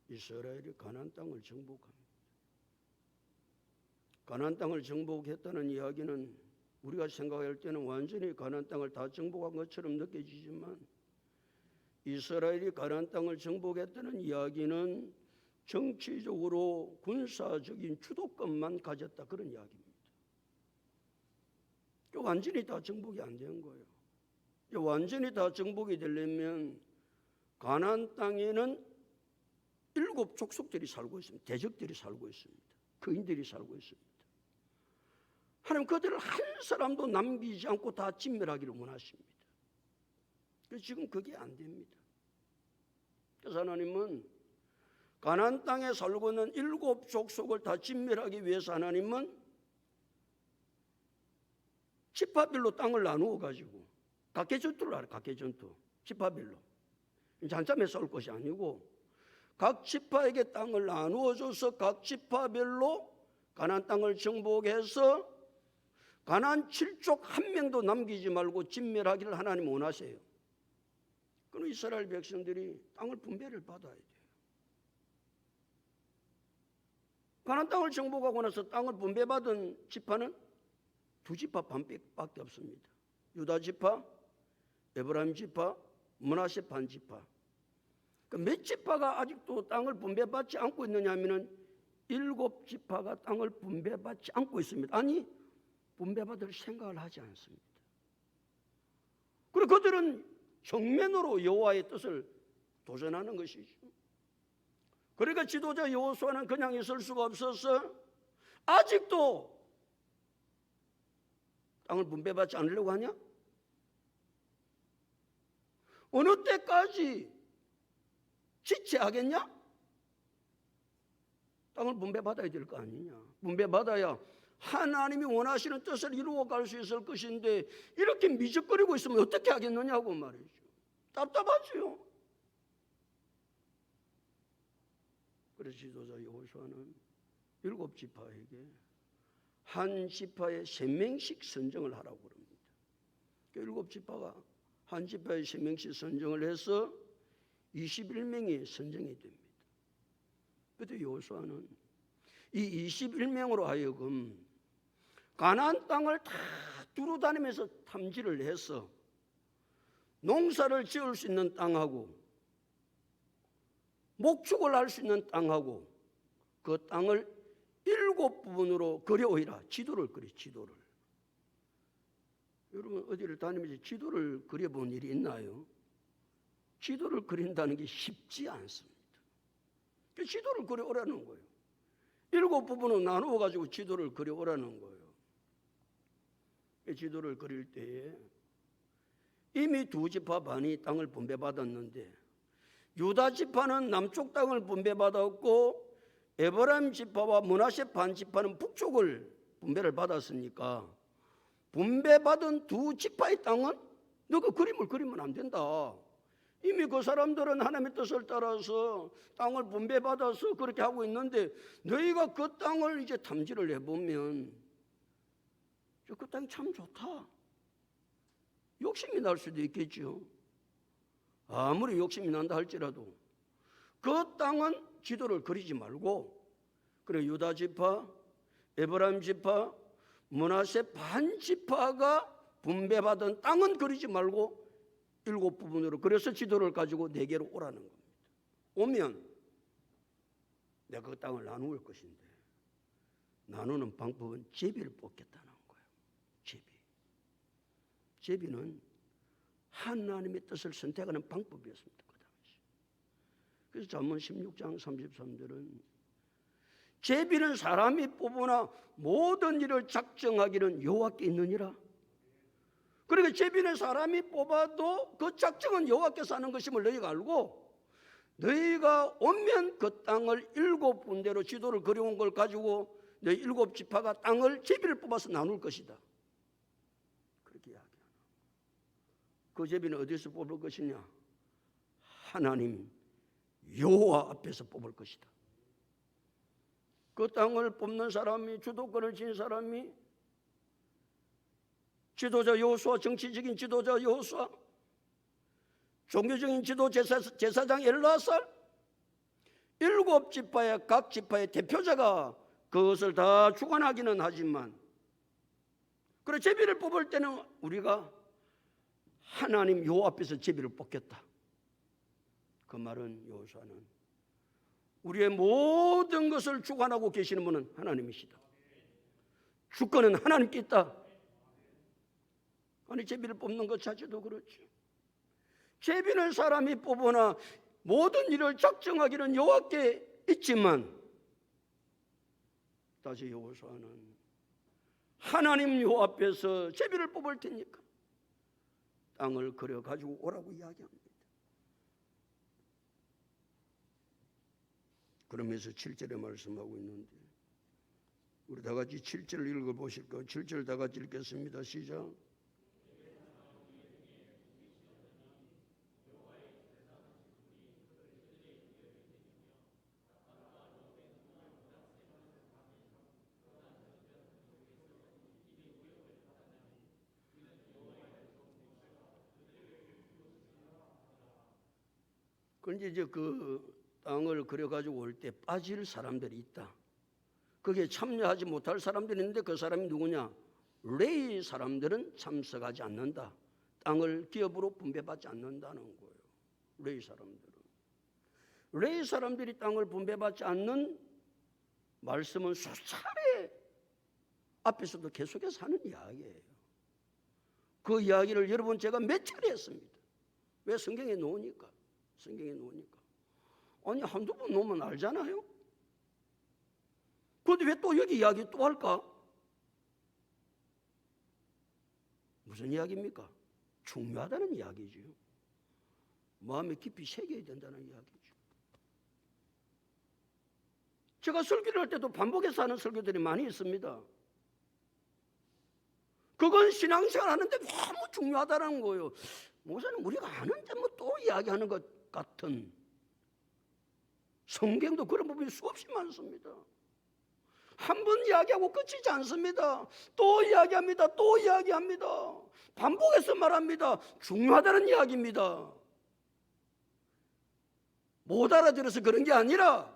이스라엘이 가나안 땅을 정복합니다. 가나안 땅을 정복했다는 이야기는 우리가 생각할 때는 완전히 가나안 땅을 다 정복한 것처럼 느껴지지만, 이스라엘이 가나안 땅을 정복했다는 이야기는 정치적으로 군사적인 주도권만 가졌다, 그런 이야기입니다. 완전히 다 정복이 안 된 거예요. 완전히 다 정복이 되려면 가나안 땅에는 7 족속들이 살고 있습니다. 대적들이 살고 있습니다. 거인들이 살고 있습니다. 하나님 그들을 한 사람도 남기지 않고 다 진멸하기를 원하십니다. 그래서 지금 그게 안 됩니다. 그래서 하나님은 가나안 땅에 살고 있는 7 족속을 다 진멸하기 위해서 하나님은 지파별로 땅을 나누어 가지고, 각계전투를 알아요. 각계전투, 지파별로 한참에 싸울 것이 아니고 각 지파에게 땅을 나누어줘서 각 지파별로 가나안 땅을 정복해서 가나안 7족 한 명도 남기지 말고 진멸하기를 하나님 원하세요. 그럼 이스라엘 백성들이 땅을 분배를 받아야 돼요. 가나안 땅을 정복하고 나서 땅을 분배받은 지파는 2 지파 반밖에 없습니다. 유다 지파, 에브라임 지파, 므낫세 반 지파. 몇 지파가 아직도 땅을 분배받지 않고 있느냐 하면은 7 지파가 땅을 분배받지 않고 있습니다. 아니, 분배받을 생각을 하지 않습니다. 그리고 그들은 정면으로 여호와의 뜻을 도전하는 것이죠. 그러니까 지도자 여호수아는 그냥 있을 수가 없어서 아직도 땅을 분배받지 않으려고 하냐? 어느 때까지 지체하겠냐? 땅을 분배받아야 될 거 아니냐? 분배받아야 하나님이 원하시는 뜻을 이루어갈 수 있을 것인데 이렇게 미적거리고 있으면 어떻게 하겠느냐고 말이죠. 답답하지요. 그래서 지도자 여호수아는 7 지파에게 한 지파에 3명씩 선정을 하라고 그럽니다. 7 지파가 한 지파에 3명씩 선정을 해서 21명이 선정이 됩니다. 그때 여호수아는 이 21명으로 하여금 가나안 땅을 다 두루다니면서 탐지를 해서 농사를 지을 수 있는 땅하고 목축을 할 수 있는 땅하고 그 땅을 7 부분으로 그려오이라. 지도를 그려, 지도를. 여러분 어디를 다니면서 지도를 그려본 일이 있나요? 지도를 그린다는 게 쉽지 않습니다. 지도를 그려오라는 거예요. 7 부분으로 나누어 가지고 지도를 그려오라는 거예요. 지도를 그릴 때에 이미 2 지파 반이 땅을 분배받았는데 유다 지파는 남쪽 땅을 분배받았고 에브라임 지파와 므낫세 반 지파는 북쪽을 분배를 받았으니까 분배받은 2 지파의 땅은 너가 그림을 그리면 안 된다. 이미 그 사람들은 하나님의 뜻을 따라서 땅을 분배받아서 그렇게 하고 있는데 너희가 그 땅을 이제 탐지를 해보면 그 땅이 참 좋다. 욕심이 날 수도 있겠죠. 아무리 욕심이 난다 할지라도 그 땅은 지도를 그리지 말고 그래 유다 지파, 에브라임 지파, 므낫세 반 지파가 분배받은 땅은 그리지 말고 7 부분으로 그래서 지도를 가지고 내게로 오라는 겁니다. 오면 내가 그 땅을 나누을 것인데 나누는 방법은 제비를 뽑겠다는 거예요. 제비는 하나님의 뜻을 선택하는 방법이었습니다. 그 당시. 그래서 잠언 16장 33절은 제비는 사람이 뽑으나 모든 일을 작정하기는 여호와께 있느니라. 그러니까 제비는 사람이 뽑아도 그 작정은 여호와께서 하는 것임을 너희가 알고 너희가 오면 그 땅을 7 군데로 지도를 그려온 걸 가지고 너희 7 지파가 땅을 제비를 뽑아서 나눌 것이다. 그렇게 이야기하는. 그 제비는 어디서 뽑을 것이냐? 하나님 여호와 앞에서 뽑을 것이다. 그 땅을 뽑는 사람이 주도권을 쥔 사람이 지도자 여호수아, 정치적인 지도자 여호수아, 종교적인 지도 제사장 엘르아살, 7지파의 각 지파의 대표자가 그것을 다 주관하기는 하지만, 그래 제비를 뽑을 때는 우리가 하나님 여호와 앞에서 제비를 뽑겠다. 그 말은 여호수아는 우리의 모든 것을 주관하고 계시는 분은 하나님이시다. 주권은 하나님께 있다. 아니 제비를 뽑는 것 자체도 그렇죠. 제비는 사람이 뽑으나 모든 일을 작정하기는 여호와께 있지만, 다시 여호수아는 하나님 여호와 앞에서 제비를 뽑을 테니까 땅을 그려 가지고 오라고 이야기합니다. 그러면서 7절에 말씀하고 있는데, 우리 다 같이 7절 읽어보실까요? 7절 다 같이 읽겠습니다. 시작. 그런데 이제 그 땅을 그려가지고 올 때 빠질 사람들이 있다. 거기에 참여하지 못할 사람들이 있는데 그 사람이 누구냐? 레위 사람들은 참석하지 않는다. 땅을 기업으로 분배받지 않는다는 거예요. 레위 사람들은. 레위 사람들이 땅을 분배받지 않는 말씀은 수차례 앞에서도 계속해서 하는 이야기예요. 그 이야기를 여러분 제가 몇 차례 했습니다. 왜? 성경에 놓으니까. 성경에 놓으니까. 아니 한두 번 놓으면 알잖아요. 그런데 왜 또 여기 이야기 또 할까? 무슨 이야기입니까? 중요하다는 이야기죠. 마음에 깊이 새겨야 된다는 이야기죠. 제가 설교를 할 때도 반복해서 하는 설교들이 많이 있습니다. 그건 신앙생활 하는데 너무 중요하다는 거예요. 목사님 우리가 아는데 뭐 또 이야기하는 것 같은, 성경도 그런 부분이 수없이 많습니다. 한 번 이야기하고 끝이지 않습니다. 또 이야기합니다. 또 이야기합니다. 반복해서 말합니다. 중요하다는 이야기입니다. 못 알아들어서 그런 게 아니라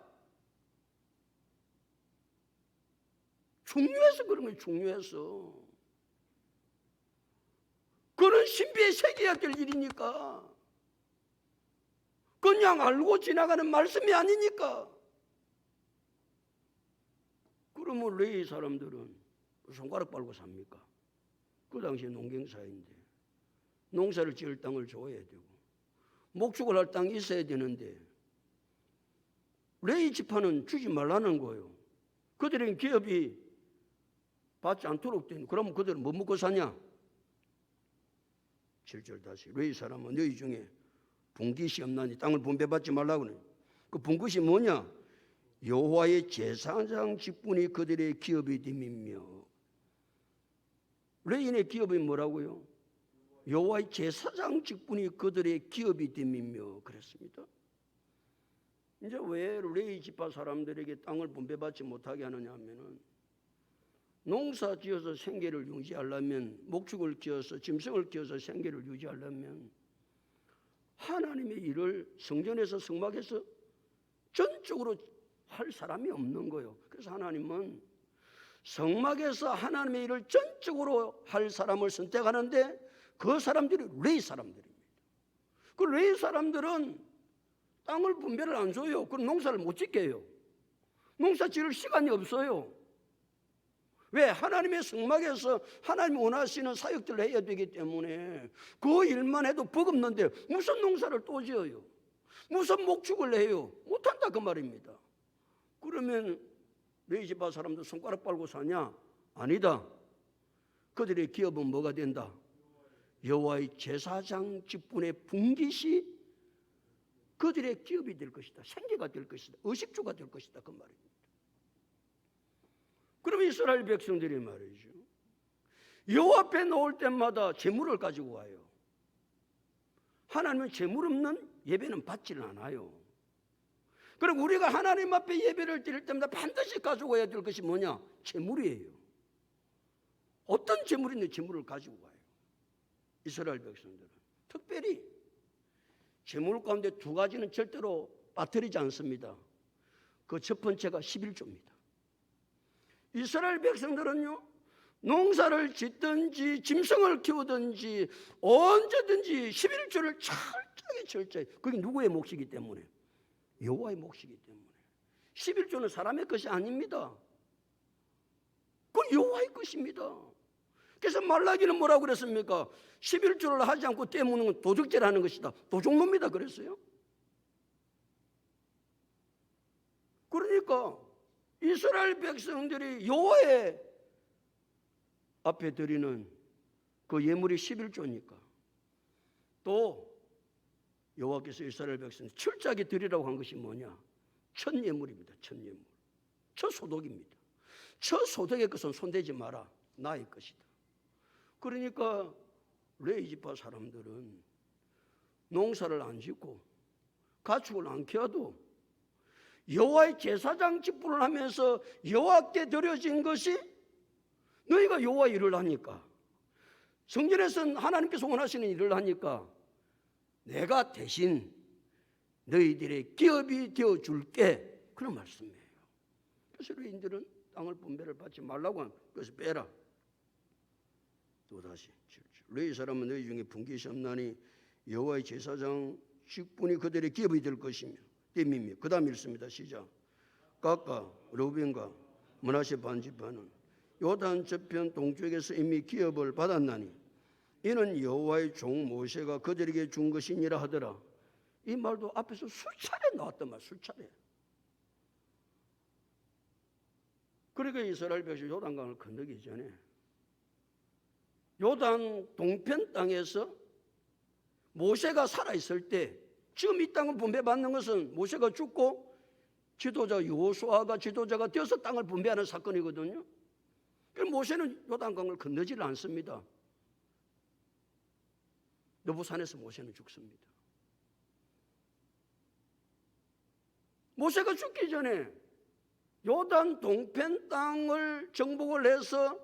중요해서 그런 거예요. 중요해서. 그런 신비의 새겨야 될 일이니까. 그냥 알고 지나가는 말씀이 아니니까. 그러면 레위 사람들은 손가락 빨고 삽니까? 그 당시에 농경사회인데 농사를 지을 땅을 줘야 되고 목축을 할 땅이 있어야 되는데 레위 지파는 주지 말라는 거예요. 그들에게 기업이 받지 않도록 된. 그러면 그들은 뭐 먹고 사냐? 7절 다시. 레위 사람은 너희 중에 분깃이 없나니 땅을 분배받지 말라고 그래요. 그 분깃이 뭐냐? 여호와의 제사장 직분이 그들의 기업이 됨이며. 레위인의 기업이 뭐라고요? 여호와의 제사장 직분이 그들의 기업이 됨이며 그랬습니다. 이제 왜 레위 지파 사람들에게 땅을 분배받지 못하게 하느냐 하면은, 농사 지어서 생계를 유지하려면, 목축을 지어서 짐승을 키워서 생계를 유지하려면 하나님의 일을 성전에서 성막에서 전적으로 할 사람이 없는 거예요. 그래서 하나님은 성막에서 하나님의 일을 전적으로 할 사람을 선택하는데 그 사람들이 레위 사람들입니다. 그 레위 사람들은 땅을 분배를 안 줘요. 그럼 농사를 못 짓게 해요. 농사 지을 시간이 없어요. 왜? 하나님의 성막에서 하나님이 원하시는 사역들을 해야 되기 때문에 그 일만 해도 버겁는데 무슨 농사를 또 지어요? 무슨 목축을 해요? 못한다 그 말입니다. 그러면 레위 지파 사람들 손가락 빨고 사냐? 아니다. 그들의 기업은 뭐가 된다? 여호와의 제사장 직분의 분깃이 그들의 기업이 될 것이다. 생계가 될 것이다. 의식주가 될 것이다 그 말입니다. 그럼 이스라엘 백성들이 말이죠, 여호와 앞에 놓을 때마다 제물을 가지고 와요. 하나님은 제물 없는 예배는 받지는 않아요. 그럼 우리가 하나님 앞에 예배를 드릴 때마다 반드시 가지고 와야 될 것이 뭐냐? 제물이에요. 어떤 제물인데 제물을 가지고 와요. 이스라엘 백성들은 특별히 제물 가운데 두 가지는 절대로 빠뜨리지 않습니다. 그 첫 번째가 11조입니다. 이스라엘 백성들은요, 농사를 짓든지 짐승을 키우든지 언제든지 11조를 철저히 그게 누구의 몫이기 때문에? 여호와의 몫이기 때문에. 11조는 사람의 것이 아닙니다. 그건 여호와의 것입니다. 그래서 말라기는 뭐라고 그랬습니까? 11조를 하지 않고 떼무는 건 도적질하는 것이다. 도적놈이다 그랬어요. 그러니까 이스라엘 백성들이 여호와의 앞에 드리는 그 예물이 11조니까 또 여호와께서 이스라엘 백성 철저하게 드리라고 한 것이 뭐냐? 첫 예물입니다. 첫 예물. 첫 소득입니다. 첫 소득의 것은 손대지 마라. 나의 것이다. 그러니까 레위 지파 사람들은 농사를 안 짓고 가축을 안 키워도 여호와의 제사장 직분을 하면서 여호와께 드려진 것이 너희가 여호와의 일을 하니까 성전에서는 하나님께서 원하시는 일을 하니까 내가 대신 너희들의 기업이 되어줄게 그런 말씀이에요. 그래서 레위인들은 땅을 분배를 받지 말라고 하면 그래서 빼라. 또다시 레위 사람은 너희 중에 분깃이 없나니 여호와의 제사장 직분이 그들의 기업이 될 것이며 땜이며 그 다음 읽습니다. 시작. 각각 르우벤과 므낫세 반지파는 요단 저편 동쪽에서 이미 기업을 받았나니 이는 여호와의 종 모세가 그들에게 준 것이니라 하더라. 이 말도 앞에서 수차례 나왔단 말. 수차례. 그러니까 이스라엘 백성이 요단강을 건너기 전에 요단 동편 땅에서 모세가 살아있을 때 지금 이 땅을 분배받는 것은 모세가 죽고 지도자 여호수아가 지도자가 되어서 땅을 분배하는 사건이거든요. 그럼 모세는 요단강을 건너지를 않습니다. 느부산에서 모세는 죽습니다. 모세가 죽기 전에 요단 동편 땅을 정복을 해서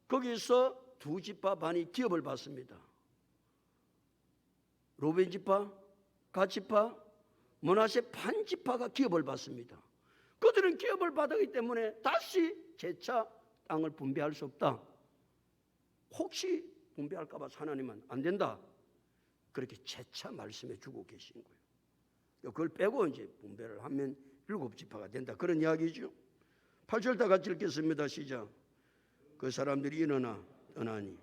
거기서 두 지파 반이 기업을 받습니다. 르우벤 지파, 갓 지파, 므낫세 반 지파가 기업을 받습니다. 그들은 기업을 받았기 때문에 다시 재차 땅을 분배할 수 없다. 혹시 분배할까 봐 하나님은 안 된다. 그렇게 재차 말씀해 주고 계신 거예요. 그걸 빼고 이제 분배를 하면 7지파가 된다. 그런 이야기죠. 8절 다 같이 읽겠습니다. 시작. 그 사람들이 일어나 떠나니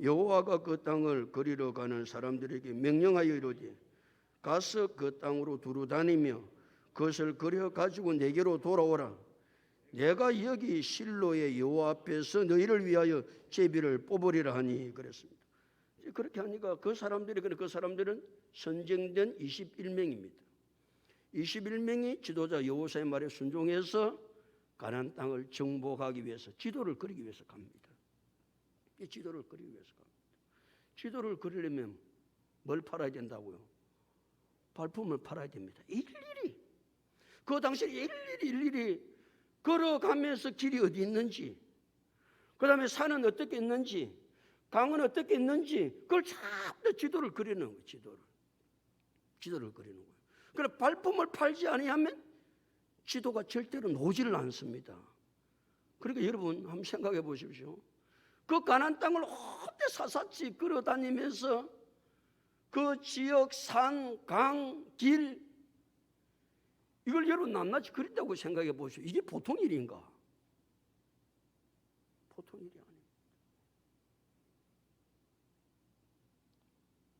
여호와가 그 땅을 거리러 가는 사람들에게 명령하여 이르되 가서 그 땅으로 두루 다니며 그것을 그려 가지고 내게로 돌아오라. 내가 여기 실로의 여호와 앞에서 너희를 위하여 제비를 뽑으리라 하니 그랬습니다. 그렇게 하니까 그 사람들은 선정된 21명입니다. 21명이 지도자 여호수아의 말에 순종해서 가나안 땅을 정복하기 위해서 지도를 그리기 위해서 갑니다. 이 지도를 그리기 위해서 갑니다. 지도를 그리려면 뭘 팔아야 된다고요? 발품을 팔아야 됩니다. 일일이 그 당시에 일일이 걸어가면서 길이 어디 있는지, 그 다음에 산은 어떻게 있는지, 강은 어떻게 있는지 그걸 잘 지도를 그리는 거예요. 지도를 그리는 거예요. 그래 발품을 팔지 아니하면 지도가 절대로 노지를 않습니다. 그러니까 여러분 한번 생각해 보십시오. 그 가나안 땅을 어때 사사치 걸어다니면서 그 지역 산, 강, 길 이걸 여러분 낱낱이 그린다고 생각해 보십시오. 이게 보통 일인가? 보통 일이 아닙니다.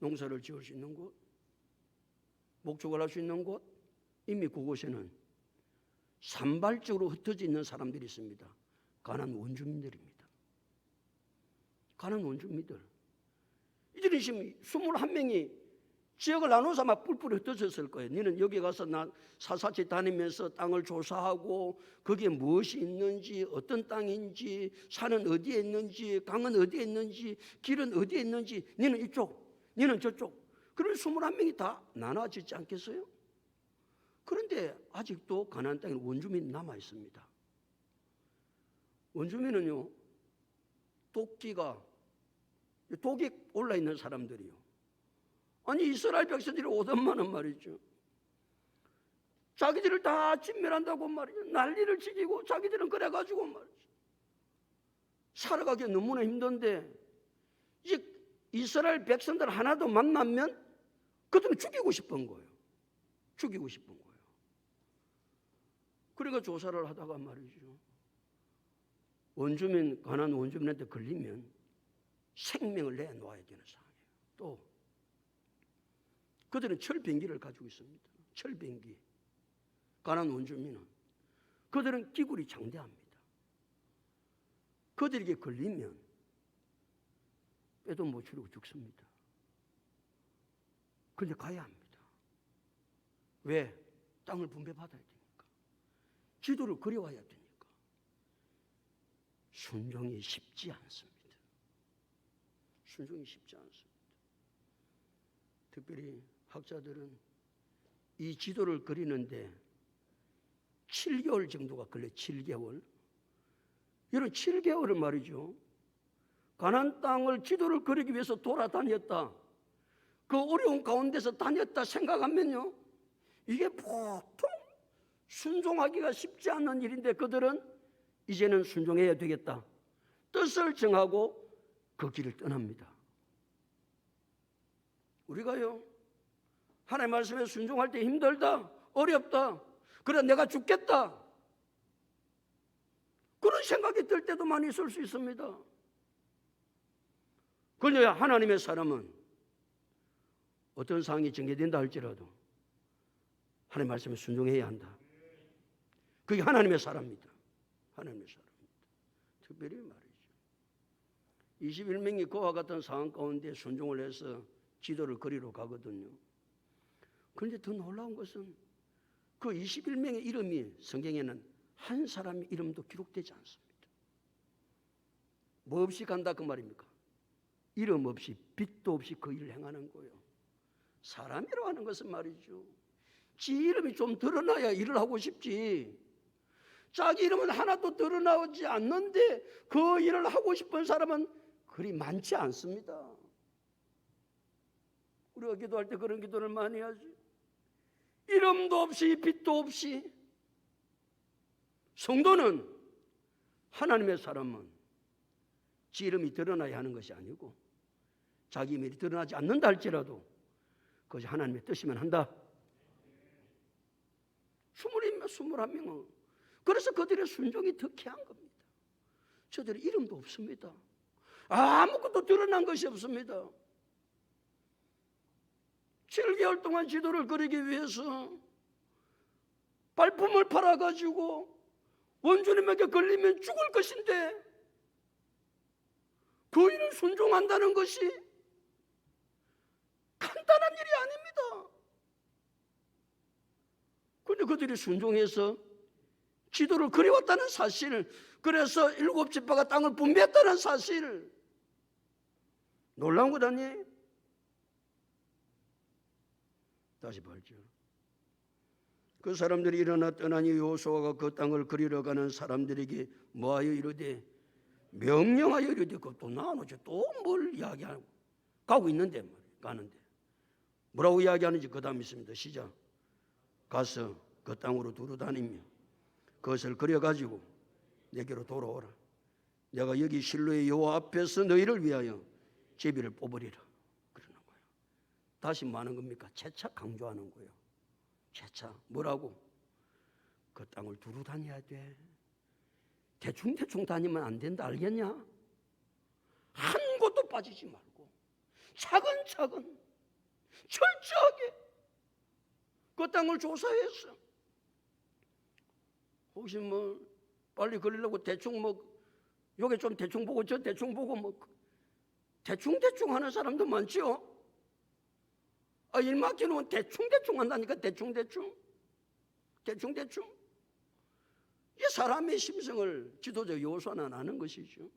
농사를 지을 수 있는 곳, 목축을 할 수 있는 곳, 이미 그곳에는 산발적으로 흩어져 있는 사람들이 있습니다. 가나안 원주민들입니다. 가나안 원주민들. 이들이 지금 21명이 지역을 나눠서 막 뿔뿔이 흩어졌을 거예요. 너는 여기 가서 나 사사치 다니면서 땅을 조사하고 거기에 무엇이 있는지, 어떤 땅인지, 산은 어디에 있는지, 강은 어디에 있는지, 길은 어디에 있는지, 너는 이쪽, 너는 저쪽. 그러면 21명이 다 나눠지지 않겠어요? 그런데 아직도 가나안 땅에 원주민이 남아 있습니다. 원주민은요, 독이 올라 있는 사람들이요. 아니 이스라엘 백성들이 오던만은 말이죠. 자기들을 다 진멸한다고 말이야. 난리를 지기고 자기들은 그래가지고 말이지. 살아가기 너무나 힘든데 이제 이스라엘 백성들 하나도 만나면 그들은 죽이고 싶은 거예요. 죽이고 싶은 거예요. 그러니까 조사를 하다가 말이죠. 원주민, 가난한 원주민한테 걸리면 생명을 내놓아야 되는 상황이에요. 또 그들은 철병기를 가지고 있습니다. 철병기. 가난한 원주민은 그들은 기굴이 장대합니다. 그들에게 걸리면 빼도 못 추리고 죽습니다. 그런데 가야 합니다. 왜? 땅을 분배받아야 되니까. 지도를 그려와야 되니까. 순종이 쉽지 않습니다. 순종이 쉽지 않습니다. 특별히 학자들은 이 지도를 그리는데 7개월 정도가 걸려요. 7개월. 이런 7개월을 말이죠. 가나안 땅을 지도를 그리기 위해서 돌아다녔다. 그 어려운 가운데서 다녔다 생각하면요. 이게 보통 순종하기가 쉽지 않은 일인데 그들은 이제는 순종해야 되겠다. 뜻을 정하고 그 길을 떠납니다. 우리가요. 하나님의 말씀에 순종할 때 힘들다. 어렵다. 그래 내가 죽겠다. 그런 생각이 들 때도 많이 있을 수 있습니다. 그러나 하나님의 사람은 어떤 상황이 전개된다 할지라도 하나님의 말씀에 순종해야 한다. 그게 하나님의 사람입니다. 하나님의 사람입니다. 특별히 말이죠. 21명이 그와 같은 상황 가운데 순종을 해서 지도를 그리러 가거든요. 그런데 더 놀라운 것은 그 21명의 이름이 성경에는 한 사람의 이름도 기록되지 않습니다. 뭐 없이 간다 그 말입니까? 이름 없이 빛도 없이 그 일을 행하는 거예요. 사람이라고 하는 것은 말이죠. 지 이름이 좀 드러나야 일을 하고 싶지. 자기 이름은 하나도 드러나지 않는데 그 일을 하고 싶은 사람은 그리 많지 않습니다. 우리가 기도할 때 그런 기도를 많이 하지. 이름도 없이 빛도 없이. 성도는 하나님의 사람은 지 이름이 드러나야 하는 것이 아니고 자기 이름이 드러나지 않는다 할지라도 그것이 하나님의 뜻이면 한다. 21명은 그래서 그들의 순종이 더 귀한 겁니다. 저들의 이름도 없습니다. 아무것도 드러난 것이 없습니다. 7개월 동안 지도를 그리기 위해서 발품을 팔아가지고 원주님에게 걸리면 죽을 것인데 그 일을 순종한다는 것이 간단한 일이 아닙니다. 그런데 그들이 순종해서 지도를 그려왔다는 사실, 그래서 7지파가 땅을 분배했다는 사실, 놀라운 것 아니에요? 다시 8절. 그 사람들이 일어나 떠나니 여호수아가 그 땅을 그리러 가는 사람들에게 뭐하여 이르되 명령하여 이르되 또 나누죠. 또 뭘 이야기하고 가고 있는데 가는데 뭐라고 이야기하는지 그 다음 있습니다. 시작. 가서 그 땅으로 두루 다니며 그것을 그려가지고 내게로 돌아오라. 내가 여기 실로의 여호와 앞에서 너희를 위하여 제비를 뽑으리라. 그러는 거예요. 다시 뭐 하는 겁니까? 재차 강조하는 거예요. 재차 뭐라고? 그 땅을 두루 다녀야 돼. 대충 다니면 안 된다. 알겠냐? 한 곳도 빠지지 말고 차근차근 철저하게 그 땅을 조사해서 혹시 뭐 빨리 걸리려고 대충 뭐 요게 좀 대충 보고 저 대충 보고 뭐 대충 하는 사람도 많죠. 일 맡겨놓으면 대충 한다니까. 대충 이 사람의 심성을 지도자 여호수아는 아는 것이죠.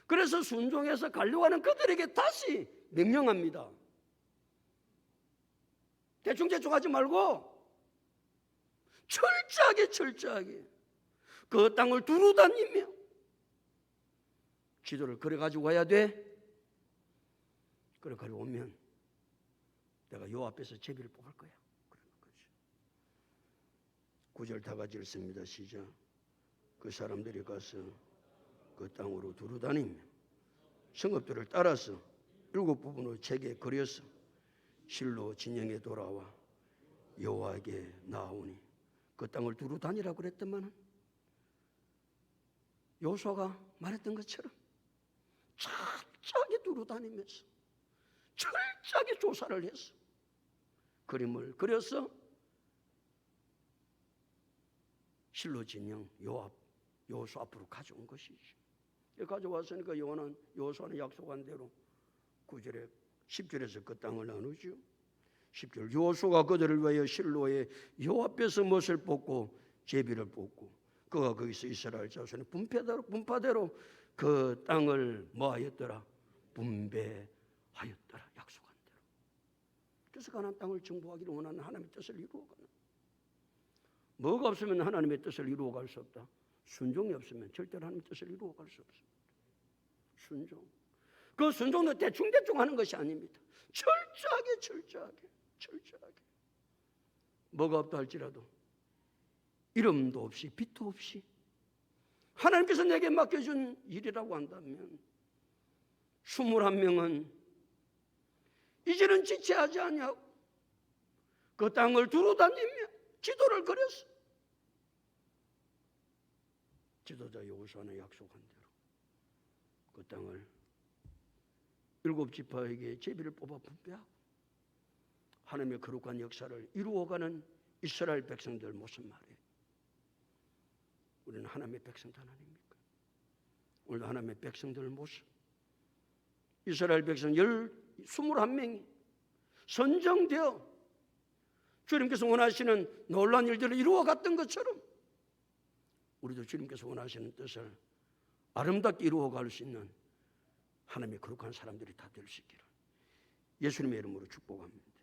그래서 순종해서 가려고 하는 그들에게 다시 명령합니다. 대충 하지 말고 철저하게 그 땅을 두루 다니며 지도를 그려가지고 와야 돼. 그래 오면 내가 요 앞에서 제비를 뽑을 거야. 그러는 거죠. 9절 다 같이 읽습니다. 시작. 그 사람들이 가서 그 땅으로 두루 다니며 성읍들을 따라서 7부분으로 재게 그려서 실로 진영에 돌아와 여호와에게 나아오니 그 땅을 두루 다니라고 그랬더만은 여호수아가 말했던 것처럼 철저하게 두루 다니면서 철저하게 조사를 해서 그림을 그려서 실로 진영 여호수아 앞으로 가져온 것이죠. 가져왔으니까 여호수아는 약속한 대로 9절에 10절에서 그 땅을 나누죠. 10절 여호수아가 그들을 위하여 실로에 여호와 앞에서 못을 뽑고 제비를 뽑고 그가 거기서 이스라엘 자손의 분파대로 그 땅을 뭐하였더라? 분배하였더라. 약속한 대로. 그래서 가나안 땅을 정복하기를 원하는 하나님의 뜻을 이루어가는. 뭐가 없으면 하나님의 뜻을 이루어갈 수 없다. 순종이 없으면 절대로 하나님의 뜻을 이루어갈 수 없습니다. 순종. 그 순종도 대충 하는 것이 아닙니다. 철저하게. 뭐가 없다 할지라도 이름도 없이 빛도 없이 하나님께서 내게 맡겨준 일이라고 한다면 21명은 이제는 지체하지 아니하고 그 땅을 두루 다니며 지도를 그렸어. 지도자 여호수아는 약속한 대로 그 땅을 7지파에게 제비를 뽑아 분배하고 하나님의 거룩한 역사를 이루어가는 이스라엘 백성들 모습 말이에요. 우리는 하나님의 백성들 아닙니까? 오늘도 하나님의 백성들 모습. 이스라엘 백성 21명이 선정되어 주님께서 원하시는 놀라운 일들을 이루어갔던 것처럼 우리도 주님께서 원하시는 뜻을 아름답게 이루어갈 수 있는 하나님의 거룩한 사람들이 다 될 수 있기를 예수님의 이름으로 축복합니다.